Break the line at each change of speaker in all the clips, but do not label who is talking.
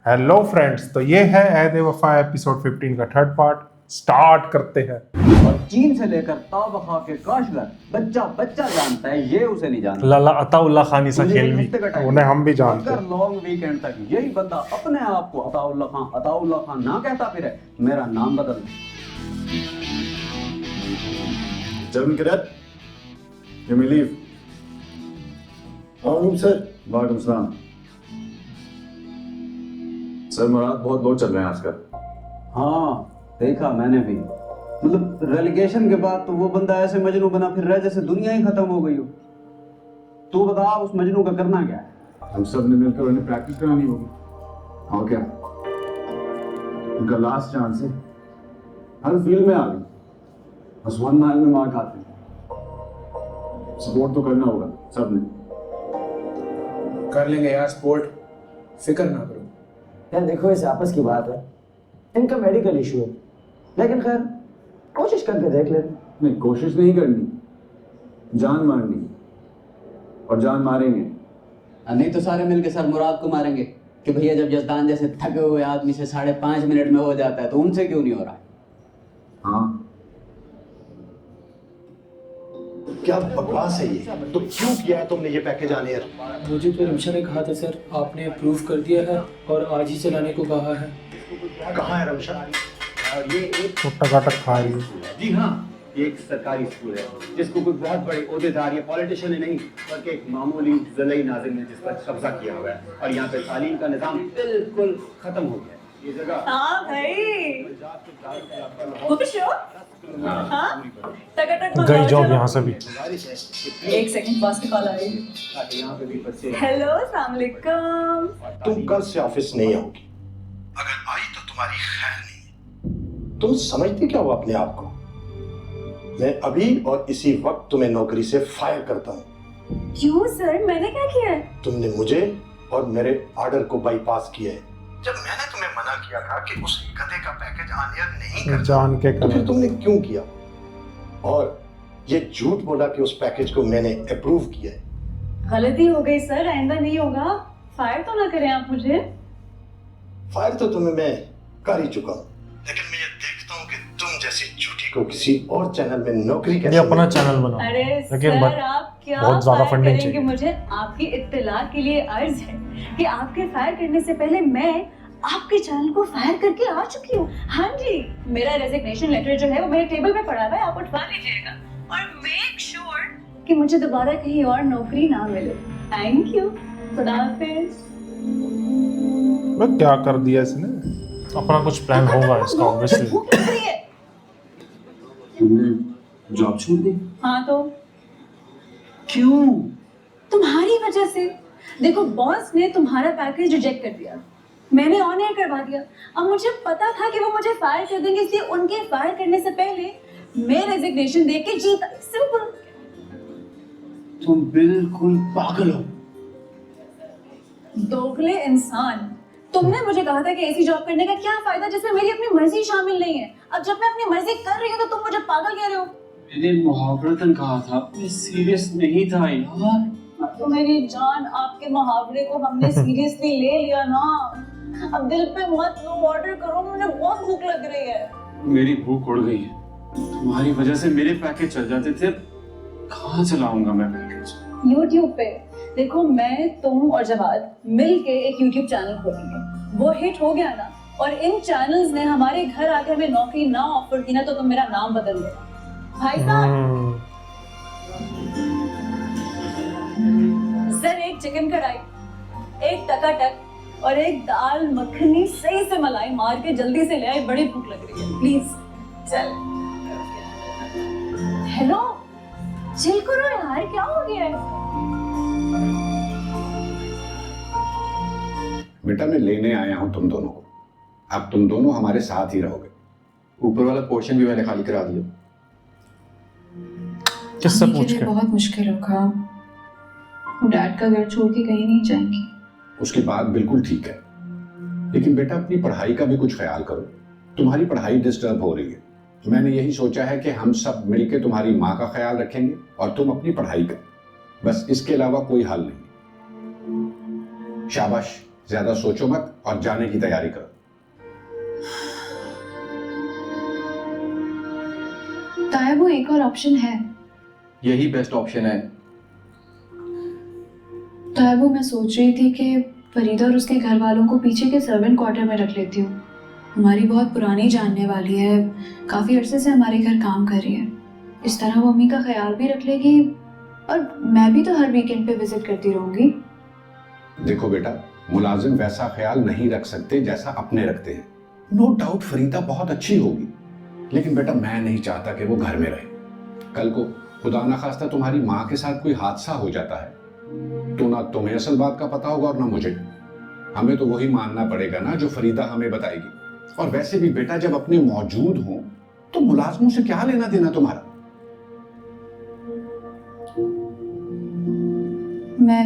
Hello friends, तो ये है ऐद वफा एपिसोड 15 का थर्ड पार्ट। स्टार्ट करते हैं।
और चीन से लेकर ताबखा के काशगर बच्चा बच्चा जानता है, ये उसे नहीं जानता।
लाला अताउल्ला खानी सा खेल भी उन्हें हम भी जानते
अगर
हैं।
लॉन्ग वीकेंड तक यही बंदा अपने आप को अताउल्ला खान ना कहता फिरे, मेरा नाम बदल दे।
German cadet, you may leave.
वालेकुम सर।
वालेकुम सलाम। सर मुराद बहुत लोग चल रहे हैं आजकल।
हाँ देखा मैंने भी, मतलब रेलीगेशन के बाद तो वो बंदा ऐसे मजनू बना फिर रहा जैसे दुनिया ही खत्म हो गई हो। तू बता उस मजनू का करना क्या है?
हम सब ने मिलकर उन्हें प्रैक्टिस करानी होगी और क्या, उनका लास्ट चांस है, हर फील्ड में आ गई, बस 1 माइल में मार खाते हैं। सपोर्ट तो करना होगा सबने।
कर लेंगे यार सपोर्ट, फिक्र ना करो।
यार देखो, इस आपस की बात है, इनका मेडिकल इशू है, लेकिन खैर कोशिश करके देख लेते।
नहीं, कोशिश नहीं करनी, जान मारनी, और जान मारेंगे।
नहीं तो सारे मिलके सर मुराद को मारेंगे कि भैया जब जसदान जैसे थके हुए आदमी से 5.5 मिनट में हो जाता है तो उनसे क्यों नहीं हो रहा है?
हाँ,
क्या बकवास है ये? तो क्यों किया है तुमने ये पैकेज आने यार?
मुझे तो रमशा ने कहा था सर, आपने अप्रूव कर दिया है और आज ही चलाने को कहा है।
कहाँ है रमशा? ये एक
तो टकाटक खा रही है।
जी हाँ, ये एक सरकारी स्कूल है जिसको कोई बहुत बड़े ओहदेदार या पॉलिटिशियन नहीं बल्कि एक मामूली ज़िले नाज़िम ने जिस पर कब्जा किया हुआ है, और यहाँ पे तालीम का निज़ाम बिल्कुल खत्म हो गया है। ये जगह
हाँ भाई, खुश हो? हाँ? टकाटक
गई जॉब यहाँ से भी।
एक सेकंड, बॉस की कॉल आ रही है।
यहाँ पे भी बच्चे।
हेलो, अस्सलाम वालेकुम।
तुम कल से ऑफिस नहीं आओगी, अगर आई तो तुम्हारी खैर नहीं। तुम समझते क्या हो अपने आप को? मैं अभी और इसी वक्त तुम्हें नौकरी से फायर करता हूँ।
क्यों सर, मैंने क्या किया है?
तुमने मुझे और मेरे ऑर्डर को बाईपास किया है। जब मैंने तुम्हें मना किया था कि उस गधे का पैकेज आनियर नहीं करना,
जान के
तो
कर
फिर तुमने क्यों किया? और ये झूठ बोला कि उस पैकेज को मैंने अप्रूव किया है।
गलती हो गई सर, आइंदा नहीं होगा। फायर तो ना करें आप मुझे।
फायर तो तुम्हें मैं कर ही चुका हूँ, लेकिन मैं ये देखता हूँ कि तुम जैसी झूठी को किसी और चैनल में नौकरी
ये
कैसे
अपना
मिलेगी?
चैनल बना।
अरे
लेकिन
सर, आप क्या
बहुत ज्यादा
फायर
फंडिंग
करेंगे
चाहिए।
मुझे? आपकी इत्तला के लिए अर्ज है कि आपके फायर करने से पहले मैं आपके चैनल को फायर करके आ चुकी हूँ। हाँ जी, मेरा रेजिग्नेशन लेटर जो है वो मेरे टेबल पे पड़ा हुआ है, आप उठवा लीजिएगा और मेक श्योर कि मुझे दोबारा कहीं और नौकरी ना मिले। थैंक यू, खुदा हाफिज।
मैं क्या कर दिया इसने? अपना कुछ प्लान होगा इसका ऑब्वियसली।
भूख लग रही है।
तुमने जॉब छोड़ दी?
हाँ तो
क्यों?
तुम्हारी वजह से। देखो, बॉस ने तुम्हारा पैकेज रिजेक्ट कर दिया, मैंने ऑन एयर करवा दिया। अब मुझे पता था कि वो मुझे फायर कर देंगे, इसलिए उनके फायर करने से पहले मैं रेजिग्नेशन दे के जीता। सिंपल।
तुम बिल्कुल पागल हो।
दोगले इंसान, तुमने मुझे कहा था कि ऐसी जॉब करने का क्या फायदा जिसमें मेरी अपनी मर्जी शामिल नहीं है। अब जब मैं अपनी मर्जी कर रही हूँ तो तुम मुझे पागल कह रहे हो।
मैंने मुहावरतन कहा था, मैं सीरियस नहीं था यार।
तो मेरी जान, आपके मुहावरे को हमने सीरियसली ले लिया ना। अब दिल पे मत लो, ऑर्डर करो, मुझे बहुत भूख लग रही है।
मेरी भूख उड़ गई है, तुम्हारी वजह से मेरे पैकेज चल जाते थे, कहाँ चलाऊंगा मैं पैकेज?
YouTube पे देखो, मैं तुम और जवाद मिलके एक YouTube चैनल खोलेंगे। वो हिट हो गया ना, और इन चैनल्स ने हमारे घर आके हमें नौकरी ना ऑफर की ना, तो तुम मेरा नाम बदल देना भाई साहब। सर, एक चिकन कढ़ाई, एक टकाटक और एक दाल मखनी सही से मलाई मार के जल्दी से ले आए, बड़ी भूख लग रही है, प्लीज। चल। हेलो, चिल करो यार, क्या हो गया है?
बेटा, मैं लेने आया हूं तुम दोनों को। अब तुम दोनों हमारे साथ ही रहोगे।
ऊपर वाला पोर्शन भी मैंने खाली करा दिया।
किससे
मम्मी के
पूछ
लिए
के?
बहुत मुश्किल होगा, वो डैड का घर छोड़ के कहीं नहीं जाएंगी।
उसकी बात बिल्कुल ठीक है, लेकिन बेटा अपनी पढ़ाई का भी कुछ ख्याल करो। तुम्हारी पढ़ाई डिस्टर्ब हो रही है। मैंने यही सोचा है कि हम सब मिलके तुम्हारी माँ का ख्याल रखेंगे और तुम अपनी पढ़ाई कर, बस इसके अलावा कोई हल नहीं। शाबाश, ज्यादा सोचो मत और जाने की तैयारी करो।
ताया वो एक और ऑप्शन है।
यही बेस्ट ऑप्शन है।
ताया वो मैं सोच रही थी कि फरीदा और उसके घर वालों को पीछे के सर्वेंट क्वार्टर में रख लेती हूँ। हमारी बहुत पुरानी जानने वाली है, काफ़ी अरसे से हमारे घर काम कर रही है। इस तरह वो अम्मी का ख्याल भी रख लेगी और मैं भी तो हर वीकेंड पे विजिट करती रहूँगी।
देखो बेटा, मुलाजिम वैसा ख्याल नहीं रख सकते जैसा अपने रखते हैं। नो डाउट फरीदा बहुत अच्छी होगी, लेकिन बेटा मैं नहीं चाहता कि वो घर में रहे। कल को खुदा ना खास्ता तुम्हारी माँ के साथ कोई हादसा हो जाता है तो ना तुम्हें असल बात का पता होगा और ना मुझे। हमें तो वही मानना पड़ेगा ना जो फरीदा हमें बताएगी। और वैसे भी बेटा जब अपने मौजूद हो तो मुलाजमों से क्या लेना देना तुम्हारा।
मैं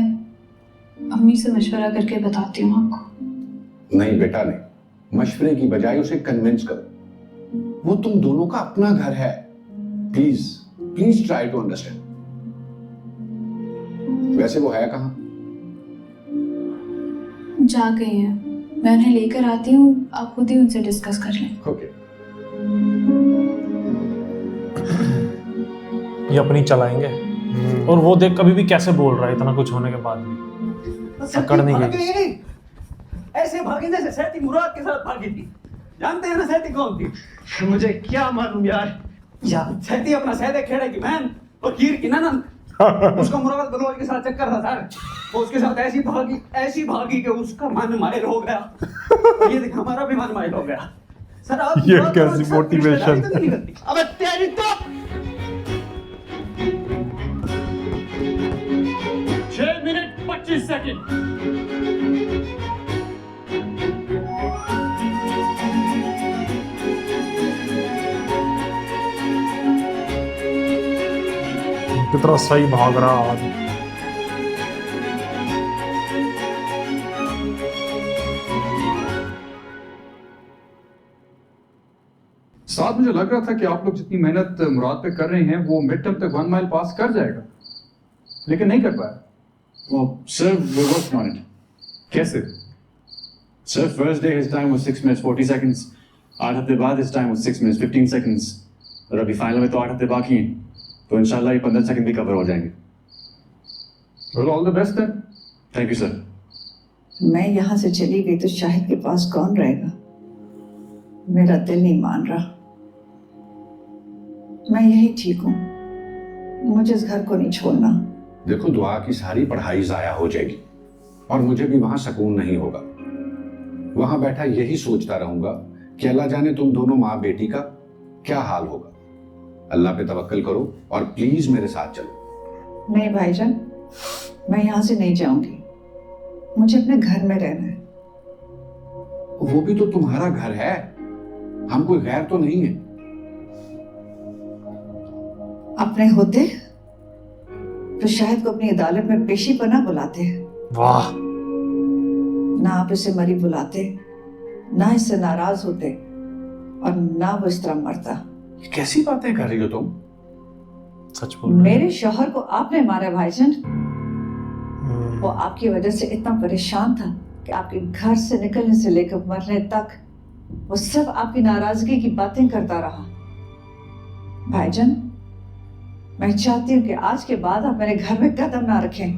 अम्मी से मशवरा करके बताती हूँ आपको।
नहीं बेटा नहीं, मशवरे की बजाय उसे कन्विंस करो। वो तुम दोनों का अपना घर है। Please please try to understand. वैसे वो है कहाँ?
जा गई हैं, मैं उन्हें लेकर आती हूँ, आप खुद ही उनसे डिस्कस कर लें।
ओके।
ये अपनी चलाएंगे और वो देख कभी भी कैसे बोल रहा है इतना कुछ होने के बाद भी। पकड़ नहीं गई।
ऐसे भागी जैसे सहती मुराद के साथ भागी थी। जानते हैं ना सहती कौन थी?
मुझे क्या मालूम यार।
सहती अपना सहदे खेड़े की बहन और कीर की ननद। उसका मुराद बलोच के साथ चक्कर था सर। वो उसके साथ ऐसी भागी कि उसका मन माइल हो गया। ये देख हमारा भी मन माइल हो गया। सर आप
ये कैसी मोटिवेशन।
अबे तेरी तो
6 मिनट 25 सेकंड।
कितना सही भाग रहा आज।
साथ मुझे लग रहा था कि आप लोग जितनी मेहनत मुराद पे कर रहे हैं वो मिड टर्म तक 1 माइल पास कर जाएगा, लेकिन नहीं कर पाया।
Well, sir, we're working on it.
कैसे?
Sir, first day his time was 6 minutes 40 seconds. 8 हफ्ते बाद his time was 6 minutes 15 seconds. और अभी फाइनल में तो 8 हफ्ते बाकी हैं, तो इंशाल्लाह ये 15 सेकंड भी कवर हो जाएंगे।
Well, all the best then.
Thank you, sir.
मैं यहाँ से चली गई तो शाहिद के पास कौन रहेगा? मेरा दिल नहीं मान रहा। मैं यही ठीक हूँ, मुझे इस घर को नहीं छोड़ना।
देखो दुआ की सारी पढ़ाई जाया हो जाएगी और मुझे भी वहां सुकून नहीं होगा। वहां बैठा यही सोचता रहूंगा कि अल्लाह जाने तुम दोनों माँ बेटी का क्या हाल होगा। अल्लाह पे तवक्कल करो और प्लीज मेरे साथ चलो।
नहीं भाईजान, मैं यहाँ से नहीं जाऊंगी, मुझे अपने घर में रहना है।
वो भी तो तुम्हारा घर है, हम कोई गैर तो नहीं है।
अपने होते तो शायद को अपनी अदालत में पेशी पर ना बुलाते।
वाह।
ना आप इसे मरी बुलाते, ना इससे नाराज होते और ना वो इस तरह मरता।
कैसी बातें कर रही हो तुम?
सच बोल।
मेरे शौहर को आपने मारा भाईजान। वो आपकी वजह से इतना परेशान था कि आपके घर से निकलने से लेकर मरने तक वो सब आपकी नाराजगी की बातें करता रहा। भाईजान, मैं चाहती हूँ कि आज के बाद आप मेरे घर में कदम ना रखें।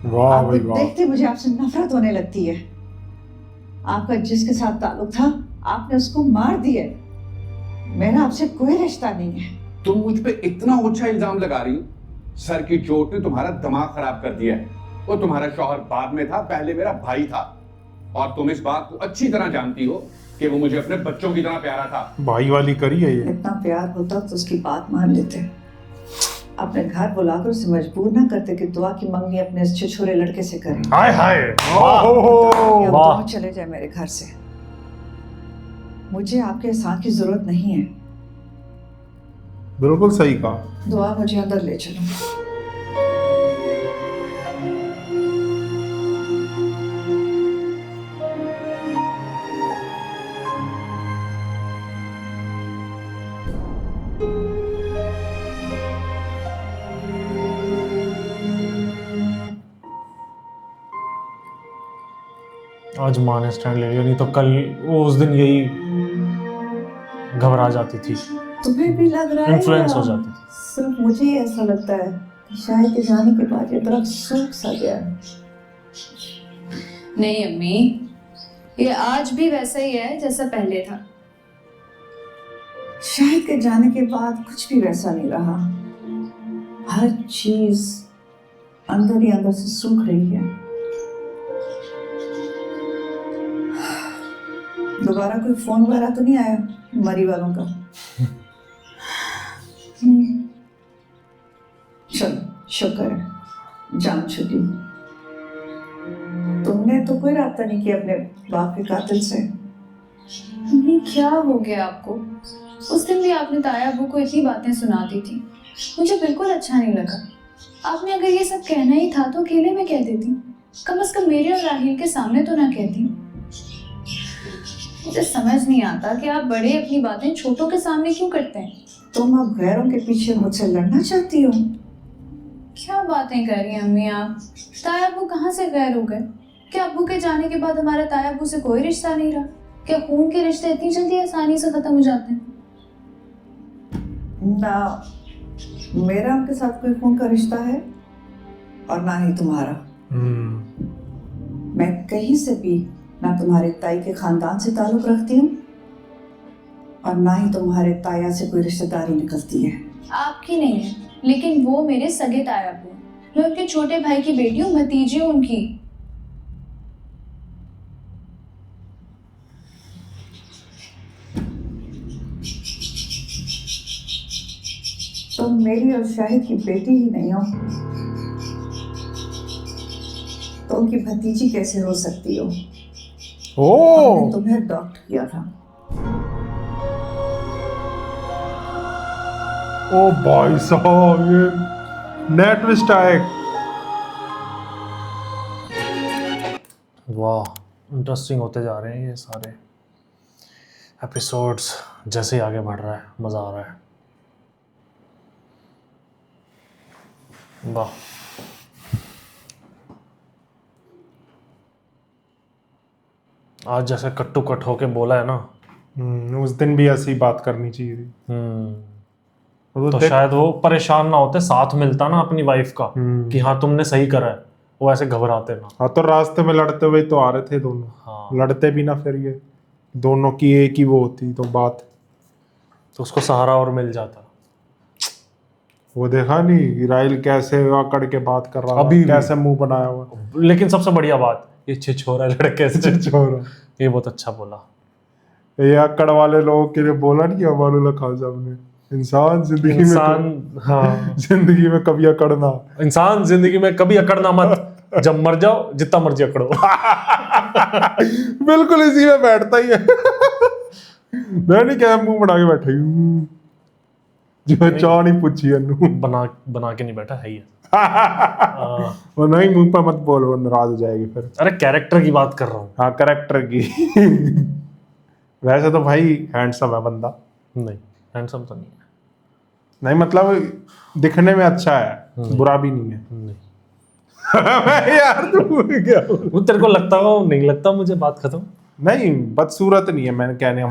वाह भाई
आपको
वाह।
देखते मुझे आपसे नफरत होने लगती है। आपका जिसके साथ ताल्लुक था आपने उसको मार दिया। मेरा आपसे कोई रिश्ता नहीं है।
तुम मुझ पे इतना ऊंचा इल्जाम लगा रही हो? सर की चोट ने तुम्हारा दिमाग खराब कर दिया है। वो तुम्हारा शौहर बाद में था, पहले मेरा भाई था। और तुम इस बात को अच्छी तरह जानती हो कि वो मुझे अपने बच्चों की तरह प्यारा था।
भाई वाली करी है ये।
इतना प्यार होता तो उसकी बात मान लेते। अपने घर बुलाकर उसे मजबूर ना करते कि दुआ की मंगनी अपने इस छिछोरे लड़के से करें।
हाय हाय।
अब
वाह।
दोनों चले जाए मेरे घर से। मुझे आपके एहसान की जरूरत नहीं है।
बिल्कुल सही कहा।
दुआ मुझे अंदर ले चलो।
आज माँ ने स्टैंड ले लिया, नहीं तो कल वो उस दिन यही घबरा जाती थी,
तुम्हें भी लग रहा है
इन्फ्लुएंस हो
या
जाती थी।
सिर्फ मुझे ही ऐसा लगता है कि शायद के जाने के बाद ये दरख्त सूख सा गया है?
नहीं अम्मी, ये आज भी वैसा ही है जैसा पहले था।
शाहिद के जाने के बाद कुछ भी वैसा नहीं रहा। हर चीज अंदर ही अंदर से सूख रही है। दोबारा कोई फोन वगैरह तो नहीं आया मरी वालों का? चलो शुक्र है जान छुटी। तुमने तो कोई रास्ता नहीं किया अपने बाप के कातिल से?
अम्मी क्या हो गया आपको? उस दिन भी आपने ताया अबू को इतनी बातें सुना दी थी, मुझे बिल्कुल अच्छा नहीं लगा। आपने अगर ये सब कहना ही था तो अकेले में कह देती, कम से कम मेरे और राहिल के सामने तो ना कहती। मुझे समझ नहीं आता कि आप बड़े अपनी बातें छोटों के सामने क्यों करते हैं।
तुम अब गैरों के पीछे मुझसे लड़ना चाहती हो?
क्या बातें कर रही हैं अम्मी आप? ताया अबू कहाँ से गैर हो गए? क्या अबू के जाने के बाद हमारा ताया अबू से कोई रिश्ता नहीं रहा? क्या खून के रिश्ते इतनी जल्दी आसानी से खत्म हो जाते हैं?
ना मेरा उनके साथ कोई खून का रिश्ता है और ना ही तुम्हारा। मैं कहीं से भी ना तुम्हारे ताई के खानदान से ताल्लुक रखती हूँ और ना ही तुम्हारे ताया से कोई रिश्तेदारी निकलती है।
आपकी नहीं है, लेकिन वो मेरे सगे ताया अबू हैं। मैं उनके छोटे भाई की बेटी हूँ, भतीजी हूँ उनकी।
तुम मेरी और शाहिद की बेटी ही नहीं हो तो उनकी भतीजी कैसे हो सकती हो? हमने तुम्हें अडॉप्ट किया था।
ओ भाई साहब, ये नया ट्विस्ट आए।
वाह, इंटरेस्टिंग होते जा रहे हैं ये सारे एपिसोड्स। जैसे ही आगे बढ़ रहा है मज़ा आ रहा है। वाह, आज जैसे कट टू कट होके बोला है ना,
उस दिन भी ऐसी बात करनी चाहिए थी।
तो शायद वो परेशान ना होते, साथ मिलता ना अपनी वाइफ का कि हाँ तुमने सही करा है, वो ऐसे घबराते ना।
हाँ, तो रास्ते में लड़ते हुए तो आ रहे थे दोनों।
हाँ,
लड़ते भी ना, फिर ये दोनों की एक ही वो होती तो बात,
तो उसको सहारा और मिल जाता।
वो देखा नहीं राइल कैसे आकड़ के बात कर रहा
अभी
कैसे मुंह बनाया हुआ।
लेकिन सबसे बढ़िया बात, ये छिछोरा लड़के से
छिछोरा,
ये बहुत अच्छा बोला।
ये आकड़ वाले लोगों के लिए बोला नहीं अमानुल्लाह खान साहब ने, इंसान जिंदगी में
हाँ
जिंदगी में कभी अकड़ना,
इंसान जिंदगी में कभी अकड़ना मत, जब मर जाओ जितना मर्जी अकड़ो।
बिल्कुल इसी में बैठता ही है। मैं नहीं क्या मुंह बना के बैठा हूँ, जो चाह नहीं पूछी
बना के नहीं बैठा है ये।
वो नहीं, मुंह पर मत बोलो, नाराज हो जाएगी फिर।
अरे कैरेक्टर की बात कर रहा हूँ।
हाँ, कैरेक्टर की। वैसे तो भाई हैंडसम है बंदा।
नहीं, हैंडसम तो नहीं है।
नहीं मतलब दिखने में अच्छा है, बुरा भी नहीं है।
नहीं।
यार तू क्या,
वो तेरे को लगता हो? नहीं लगता मुझे, बात खत्म।
नहीं, बदसूरत नहीं है, मैंने कहने है।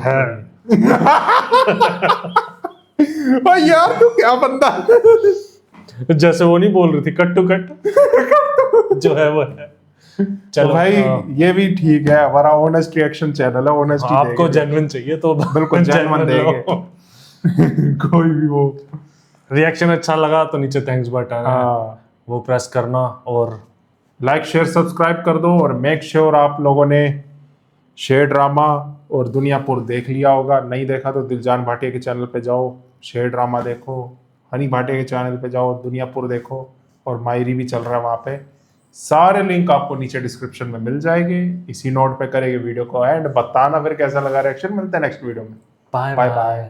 यार तू क्या बंदा,
जैसे वो नहीं बोल रही थी कट टू कट जो है वो है।
चलो भाई, ये भी ठीक है, हमारा ऑनेस्ट रिएक्शन चैनल है, ऑनेस्टी
आपको जेन्युइन चाहिए तो
बिल्कुल जेन्युइन देंगे। कोई भी वो
रिएक्शन अच्छा लगा तो नीचे थैंक्स बटन है, वो प्रेस करना और
लाइक शेयर सब्सक्राइब कर दो। और मेक श्योर आप लोगों ने शेर ड्रामा और दुनियापुर देख लिया होगा, नहीं देखा तो दिलजान भाटिया के चैनल पे जाओ, शेर ड्रामा देखो, हनी भाटिया के चैनल पे जाओ, दुनियापुर देखो, और मायरी भी चल रहा है वहाँ पे। सारे लिंक आपको नीचे डिस्क्रिप्शन में मिल जाएंगे। इसी नोट पे करेंगे वीडियो को एंड, बताना फिर कैसा लगा रिएक्शन। मिलते हैं नेक्स्ट वीडियो में।
Bye
bye.